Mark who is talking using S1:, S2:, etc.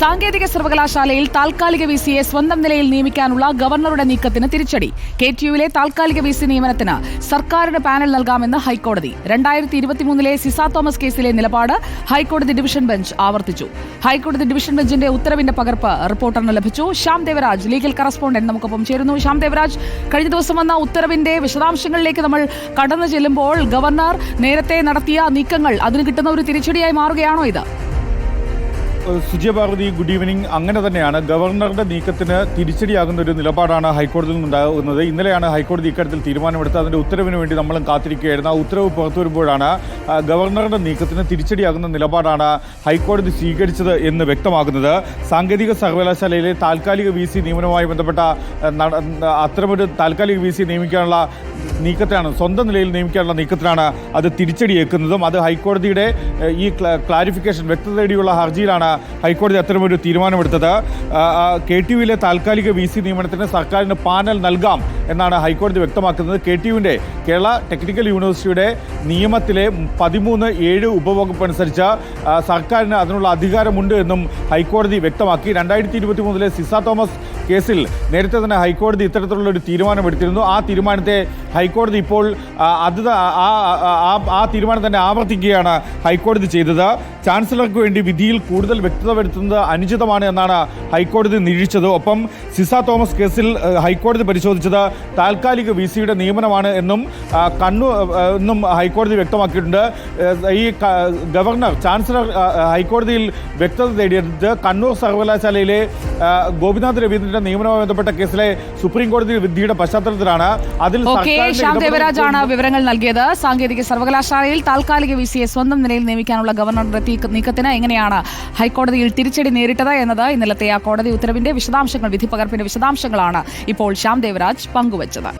S1: സാങ്കേതിക സർവകലാശാലയിൽ താൽക്കാലിക വിസിയെ സ്വന്തം നിലയിൽ നിയമിക്കാനുള്ള ഗവർണറുടെ നീക്കത്തിന് തിരിച്ചടി. KTUവിലെ താൽക്കാലിക വിസി നിയമനത്തിന് സർക്കാരിന് പാനൽ നൽകാമെന്ന് ഹൈക്കോടതി. 2023 സിസ തോമസ് കേസിലെ നിലപാട് ഹൈക്കോടതി ഡിവിഷൻ ബെഞ്ച് ആവർത്തിച്ചു. ഹൈക്കോടതി ഡിവിഷൻ ബെഞ്ചിന്റെ ഉത്തരവിന്റെ പകർപ്പ് റിപ്പോർട്ടറിന് ലഭിച്ചു. ശ്യാം ദേവരാജ്, ലീഗൽ കറസ്പോണ്ടന്റ്, നമുക്കൊപ്പം ചേരുന്നു. ശ്യാം ദേവരാജ്, കഴിഞ്ഞ ദിവസം വന്ന ഉത്തരവിന്റെ വിശദാംശങ്ങളിലേക്ക് നമ്മൾ കടന്നു ചെല്ലുമ്പോൾ ഗവർണർ നേരത്തെ നടത്തിയ നീക്കങ്ങൾ അതിന് കിട്ടുന്ന ഒരു തിരിച്ചടിയായി മാറുകയാണോ ഇത്?
S2: സുജയഭാരതി, ഗുഡ് ഈവനിങ്. അങ്ങനെ തന്നെയാണ്. ഗവർണറുടെ നീക്കത്തിന് തിരിച്ചടിയാകുന്ന ഒരു നിലപാടാണ് ഹൈക്കോടതിയിൽ നിന്നുണ്ടാകുന്നത്. ഇന്നലെയാണ് ഹൈക്കോടതി ഇക്കാര്യത്തിൽ തീരുമാനമെടുത്ത് അതിന്റെ ഉത്തരവിന് വേണ്ടി നമ്മളും കാത്തിരിക്കുകയായിരുന്നു. ആ ഉത്തരവ് പുറത്തു വരുമ്പോഴാണ് ഗവർണറുടെ നീക്കത്തിന് തിരിച്ചടിയാകുന്ന നിലപാടാണ് ഹൈക്കോടതി സ്വീകരിച്ചത് എന്ന് വ്യക്തമാകുന്നത്. സാങ്കേതിക സർവകലാശാലയിലെ താൽക്കാലിക വിസി നിയമനവുമായി ബന്ധപ്പെട്ട അത്തരമൊരു താൽക്കാലിക വിസി നിയമിക്കാനുള്ള നീക്കത്തിനാണ്, സ്വന്തം നിലയിൽ നിയമിക്കാനുള്ള നീക്കത്തിനാണ് അത് തിരിച്ചടിയേക്കുന്നതും. അത് ഹൈക്കോടതിയുടെ ഈ ക്ലാരിഫിക്കേഷൻ, വ്യക്തത തേടിയുള്ള ഹർജിയിലാണ് ഹൈക്കോടതി അത്തരമൊരു തീരുമാനമെടുത്തത്. KTUവിലെ താൽക്കാലിക വിസി നിയമനത്തിന് സർക്കാരിന് പാനൽ നൽകാം എന്നാണ് ഹൈക്കോടതി വ്യക്തമാക്കുന്നത്. KTUവിൻ്റെ കേരള ടെക്നിക്കൽ യൂണിവേഴ്സിറ്റിയുടെ നിയമത്തിലെ 13(7) ഉപവകുപ്പ് അനുസരിച്ച് സർക്കാരിന് അതിനുള്ള അധികാരമുണ്ട് എന്നും ഹൈക്കോടതി വ്യക്തമാക്കി. 2023 സിസ തോമസ് കേസിൽ നേരത്തെ തന്നെ ഹൈക്കോടതി ഇത്തരത്തിലുള്ള ഒരു തീരുമാനമെടുത്തിരുന്നു. ആ തീരുമാനത്തെ ഹൈക്കോടതി ഇപ്പോൾ ആ തീരുമാനം തന്നെ ആവർത്തിക്കുകയാണ് ഹൈക്കോടതി ചെയ്തത്. ചാൻസലർക്ക് വേണ്ടി വിധിയിൽ കൂടുതൽ വ്യക്തത വരുത്തുന്നത് അനുചിതമാണ് എന്നാണ് ഹൈക്കോടതി നിരീക്ഷിച്ചത്. ഒപ്പം സിസ തോമസ് കേസിൽ ഹൈക്കോടതി പരിശോധിച്ചത് താൽക്കാലിക വിസിയുടെ നിയമനമാണ് എന്നും ഹൈക്കോടതി വ്യക്തമാക്കിയിട്ടുണ്ട്. ഈ ഗവർണർ, ചാൻസലർ ഹൈക്കോടതിയിൽ വ്യക്തത തേടിയത് കണ്ണൂർ സർവകലാശാലയിലെ ഗോപിനാഥ് രവീന്ദ്രന്റെ നിയമനവുമായി ബന്ധപ്പെട്ട കേസിലെ സുപ്രീം കോടതി വിധിയുടെ പശ്ചാത്തലത്തിലാണ്. അതിൽ
S1: ശ്യാം ദേവരാജാണ് വിവരങ്ങൾ നൽകിയത്. സാങ്കേതിക സർവകലാശാലയിൽ താൽക്കാലിക വിസിയെ സ്വന്തം നിലയിൽ നിയമിക്കാനുള്ള ഗവർണറുടെ നീക്കത്തിന് എങ്ങനെയാണ് ഹൈക്കോടതിയിൽ തിരിച്ചടി നേരിട്ടത് എന്നത് ഇന്നലത്തെ ആ കോടതി ഉത്തരവിന്റെ വിശദാംശങ്ങൾ, വിധി പകർപ്പിന്റെ വിശദാംശങ്ങളാണ് ഇപ്പോൾ ശ്യാം ദേവരാജ് പങ്കുവച്ചത്.